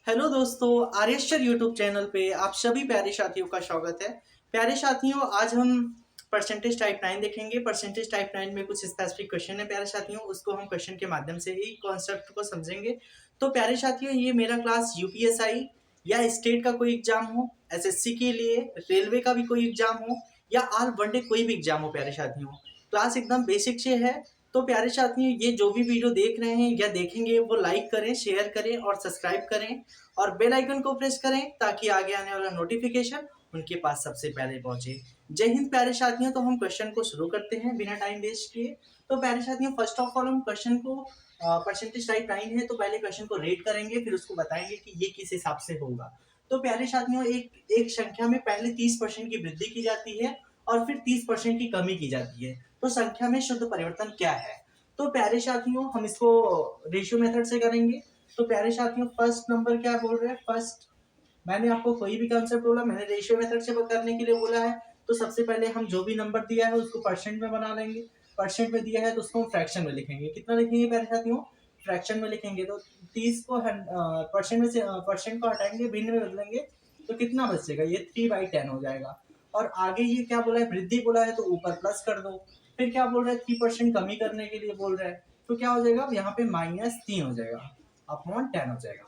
Hello दोस्तों, आर्यश्वर YouTube channel पे आप सभी प्यारे साथियों का स्वागत है। प्यारे साथियों, आज हम परसेंटेज टाइप 9 देखेंगे। परसेंटेज टाइप 9 में कुछ स्पेसिफिक क्वेश्चन है प्यारे साथियों, उसको हम क्वेश्चन के माध्यम से ही कॉन्सेप्ट को समझेंगे। तो प्यारे साथियों, ये मेरा क्लास यूपीएसआई या स्टेट का कोई एग्जाम हो, एसएससी के लिए, रेलवे का भी कोई एग्जाम हो या ऑल वनडे कोई भी एग्जाम हो प्यारे साथियों, क्लास एकदम बेसिक से है। तो प्यारे साथियों, ये जो भी वीडियो देख रहे हैं या देखेंगे वो लाइक करें, शेयर करें और सब्सक्राइब करें और बेल आइकन को प्रेस करें ताकि आगे आने वाला नोटिफिकेशन उनके पास सबसे पहले पहुंचे। जय हिंद प्यारे साथियों। तो हम क्वेश्चन को शुरू करते हैं बिना टाइम वेस्ट किए। तो प्यारे साथियों, फर्स्ट ऑफ ऑल हम क्वेश्चन को परसेंटेज टाइप 9 है तो पहले क्वेश्चन को रेट करेंगे, फिर उसको बताएंगे कि ये किस हिसाब से होगा। तो प्यारे साथियों, एक एक संख्या में पहले 30% की वृद्धि की जाती है और फिर 30% की कमी की जाती है। तो संख्या में शुद्ध परिवर्तन क्या है? तो प्यारे साथियों, हम इसको रेशियो मेथड से करेंगे। तो प्यारे साथियों, फर्स्ट नंबर क्या बोल रहे हैं? फर्स्ट, मैंने आपको कोई भी कंसेप्ट बोला, मैंने रेशियो मेथड से करने के लिए बोला है। तो सबसे पहले हम जो भी नंबर दिया है उसको परसेंट में बना लेंगे। परसेंट में दिया है तो उसको हम फ्रैक्शन में लिखेंगे। कितना लिखेंगे प्यारे साथियों? फ्रैक्शन में लिखेंगे। तो 30 को परसेंट में से परसेंट को हटाएंगे, भिन्न में बदलेंगे तो कितना बचेगा? ये 3/10 हो जाएगा। और आगे ये क्या बोला है? वृद्धि बोला है तो ऊपर प्लस कर दो। फिर क्या बोल रहा है? 3% कमी करने के लिए बोल रहा है तो क्या हो जाएगा? यहाँ पे -3 हो जाएगा अपॉन 10 हो जाएगा।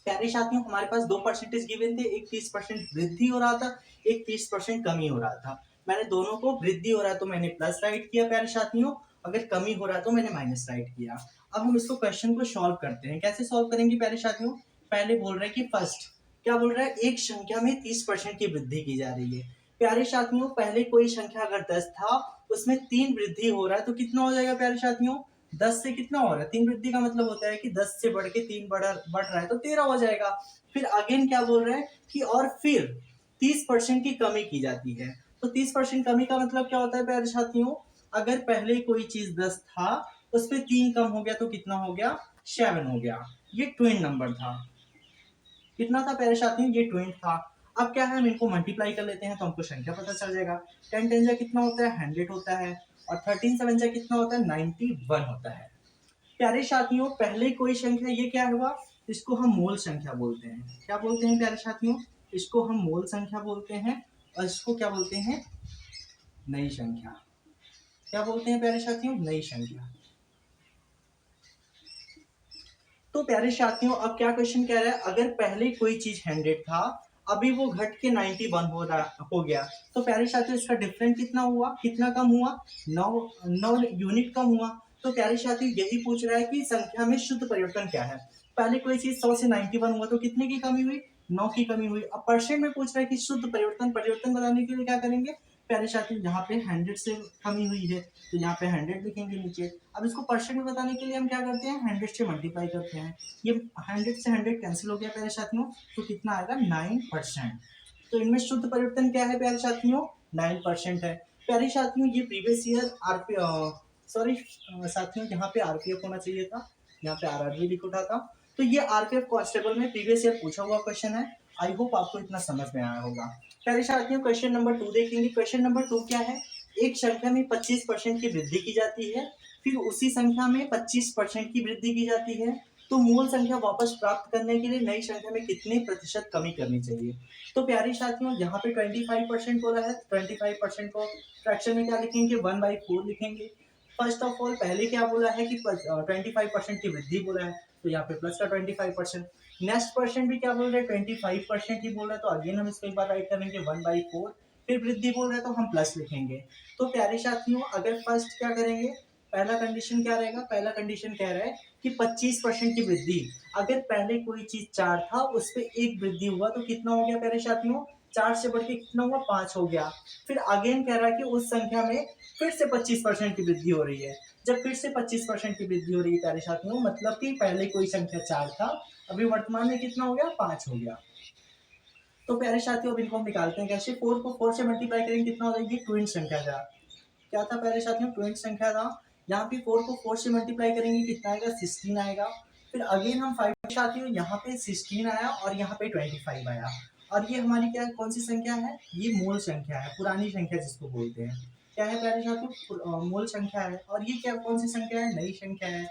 प्यारे साथियों, हमारे पास दो परसेंटेज गिवन थे, एक 30% वृद्धि हो रहा था, एक 30% कमी हो रहा था। मैंने दोनों को, वृद्धि हो रहा है तो मैंने प्लस राइट किया प्यारे साथियों, अगर कमी हो रहा है तो मैंने माइनस राइट किया। अब हम इसको क्वेश्चन को सॉल्व करते हैं। कैसे सॉल्व करेंगे प्यारे साथियों? पहले बोल रहे हैं कि फर्स्ट क्या बोल रहा है? एक संख्या में 30% की वृद्धि की जा रही है। प्यारे साथियों, पहले कोई संख्या अगर 10 था, उसमें 3 वृद्धि हो रहा है तो कितना हो जाएगा प्यारे साथियों? 10 से कितना हो रहा है? 3 वृद्धि का मतलब होता है कि 10 से बढ़ के 3 बढ़ रहा है तो 13 हो जाएगा। फिर अगेन क्या बोल रहे हैं कि और फिर 30% की कमी की जाती है। तो 30% कमी का मतलब क्या होता है प्यारे साथियों? अगर पहले कोई चीज 10 था, उस पर 3 कम हो गया तो कितना हो गया? 7 हो गया। ये ट्विन नंबर था। कितना था प्यारे साथियों? ये 20 था। अब क्या है, हम इनको मल्टीप्लाई कर लेते हैं तो हमको संख्या पता चल जाएगा। 10 10 जा कितना होता है? 100 होता है। और 13 7 जा कितना होता है? 91 होता है। प्यारे साथियों, पहले कोई संख्या, ये क्या हुआ? इसको हम मूल संख्या बोलते हैं। क्या बोलते हैं प्यारे साथियों? इसको हम मूल संख्या बोलते हैं। और इसको क्या बोलते हैं? नई संख्या। क्या बोलते हैं प्यारे साथियों? नई संख्या। तो प्यारे साथियों, अब क्या क्वेश्चन कह रहा है? अगर पहले कोई चीज 100 था, अभी वो घट के 91 हो गया, तो प्यारे साथियों इसका डिफरेंस कितना हुआ? कितना कम हुआ? 9 यूनिट कम हुआ। तो प्यारे साथियों, यही पूछ रहा है कि संख्या में शुद्ध परिवर्तन क्या है। पहले कोई चीज 100 से 91 हुआ तो कितने की कमी हुई? 9 की कमी हुई। अब परसेंट में पूछ रहा है कि शुद्ध परिवर्तन, परिवर्तन बताने के लिए क्या करेंगे प्यारे साथियों? यहाँ पे 100 से कमी हुई है तो यहाँ पे 100 लिखेंगे नीचे। अब इसको परसेंट में बताने के लिए हम क्या करते हैं? 100 से मल्टीप्लाई करते हैं। ये 100 से 100 कैंसिल हो गया प्यारे साथियों, तो कितना आएगा? 9%। तो इनमें शुद्ध परिवर्तन क्या है प्यारे साथियों? 9% है। प्यारे साथियों, ये प्रीवियस ईयर आरपी, सॉरी साथियों, यहाँ पे आरपीएफ होना चाहिए था, यहाँ पे आरआरबी लिख उठा था। तो ये आरपीएफ कांस्टेबल में प्रीवियस ईयर पूछा हुआ क्वेश्चन है। आई होप आपको इतना समझ में आया होगा। प्यारे साथियों, क्वेश्चन नंबर 2 देखेंगे। क्वेश्चन नंबर 2 क्या है? एक संख्या में 25% की वृद्धि की जाती है, फिर उसी संख्या में 25% की वृद्धि की जाती है। तो मूल संख्या वापस प्राप्त करने के लिए नई संख्या में कितने प्रतिशत कमी करनी चाहिए? तो प्यारे साथियों, यहाँ पे 25% बोला है, 25% को फ्रैक्शन में क्या लिखेंगे? 1/4 लिखेंगे। फर्स्ट ऑफ ऑल, पहले क्या बोला है कि 25% की वृद्धि बोला है, तो यहाँ पे प्लस का 25%। नेक्स्ट परसेंट भी क्या बोल रहे हैं? 25% ही बोल रहा है, तो अगेन हम इसको एक बार राइट करेंगे 1/4। फिर वृद्धि बोल रहा है तो हम प्लस लिखेंगे। तो प्यारे साथियों, अगर फर्स्ट क्या करेंगे, पहला कंडीशन क्या रहेगा? पहला कंडीशन कह रहा है कि 25% की वृद्धि। अगर पहले कोई चीज 4 था, उस पर एक वृद्धि हुआ तो कितना हो गया प्यारे साथियों? 4 से बढ़ के कितना हुआ? 5 हो गया। फिर अगेन कह रहा है कि उस संख्या में फिर से 25% की वृद्धि हो रही है। जब फिर से 25% की वृद्धि हो रही है प्यारे साथियों, मतलब कि पहले कोई संख्या 4 था, अभी वर्तमान में कितना हो गया? 5 हो गया। तो प्यारे साथियों, अब इनको हम निकालते हैं कैसे? 4 को 4 से मल्टीप्लाई करेंगे, कितना हो जाएगी? ट्विन संख्या था। क्या था प्यारे साथियों? ट्विन संख्या था। यहाँ पे 4 को 4 से मल्टीप्लाई करेंगे, कितना आएगा? 16 आएगा। फिर अगेन हम 5 साथियों, यहाँ पे 16 आया और यहाँ पे 25 आया। और ये हमारी क्या, कौन सी संख्या है? ये मूल संख्या है, पुरानी संख्या जिसको बोलते हैं। क्या है प्यारे साथियों? मूल संख्या है। और ये क्या, कौन सी संख्या है? नई संख्या है।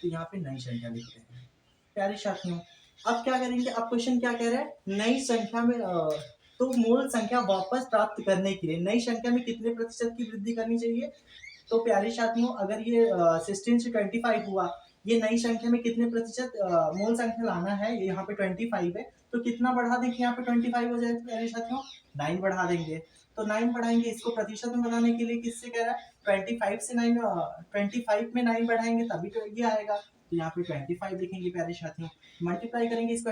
तो यहाँ पे नई संख्या लिखते हैं प्यारे साथियों। अब क्या करेंगे, अब क्वेश्चन क्या कह रहा है, नई संख्या में तो मूल संख्या वापस प्राप्त करने के लिए नई संख्या में कितने प्रतिशत की वृद्धि करनी चाहिए। तो प्यारे साथियों, अगर ये 16 से 25 हुआ, ये नई संख्या में कितने प्रतिशत मूल संख्या लाना है, ये यहाँ पे 25 है, तो कितना बढ़ा दें कि यहाँ पे 25 हो जाए प्यारे साथियों, 9 बढ़ा देंगे। तो 9 बढ़ाएंगे, इसको प्रतिशत में बनाने के लिए किससे कह रहा है, 25 से 9, 25 में 9 बढ़ाएंगे तभी तो ये आएगा। तो यहाँ पे 25 लिखेंगे प्यारे साथियों, मल्टीप्लाई करेंगे इसको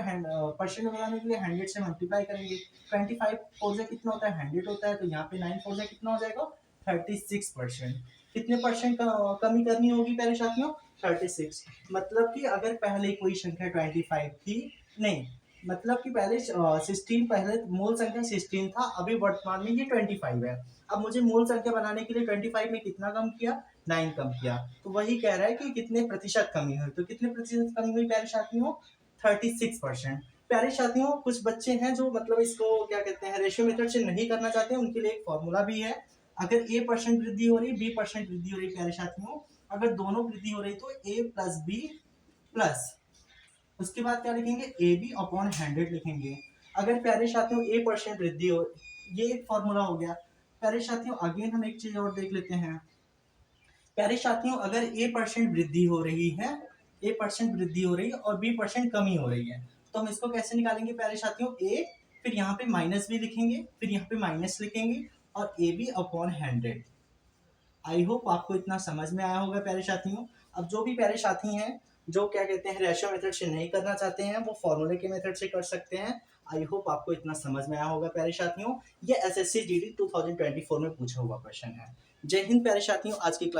परसेंट में बनाने के लिए 100 से मल्टीप्लाई करेंगे। 25 फोर से कितना होता है, 100 होता है, तो यहाँ पे 9 फोर से कितना हो जाएगा, 36%। कितने परसेंट कमी करनी होगी प्यारे साथियों, 36। मतलब कि अगर पहले कोई संख्या 25 थी, नहीं मतलब कि पहले 16, पहले मूल संख्या 16 था, अभी वर्तमान में ये 25 है। अब मुझे मूल संख्या बनाने के लिए 25 में कितना कम किया, 9 कम किया। तो वही कह रहा है कि कितने प्रतिशत कमी हुई, तो कितने प्रतिशत कमी हुई प्यारे साथियों, 36%। प्यारे साथियों, कुछ बच्चे हैं जो मतलब इसको क्या कहते हैं, रेशियो मेथड से नहीं करना चाहते, उनके लिए एक फॉर्मूला भी है। अगर a% वृद्धि हो रही, b% वृद्धि हो रही प्यारे साथियों, अगर दोनों वृद्धि हो रही तो a प्लस बी प्लस, उसके बाद क्या लिखेंगे, ए बी अपॉन 100 लिखेंगे। अगर प्यारे साथियों a% वृद्धि हो, ये एक फॉर्मूला हो गया। प्यारे साथियों अगेन हम एक चीज और देख लेते हैं। प्यारे साथियों, अगर a% वृद्धि हो रही है, a% वृद्धि हो रही है और b% कमी हो रही है, तो हम इसको कैसे निकालेंगे प्यारे साथियों, a, फिर यहाँ पे माइनस भी लिखेंगे, फिर यहाँ पे माइनस लिखेंगे और A B upon 100। I hope आपको इतना समझ में आया होगा प्यारे साथियों। अब जो भी प्यारे साथी हैं जो क्या कहते हैं रेशियो मेथड से नहीं करना चाहते हैं, वो फॉर्मूले के मेथड से कर सकते हैं। आई होप आपको इतना समझ में आया होगा प्यारे साथियों। ये एसएससी जीडी 2024 में पूछा हुआ क्वेश्चन है। जय हिंद प्यारे साथियों, आज की क्लास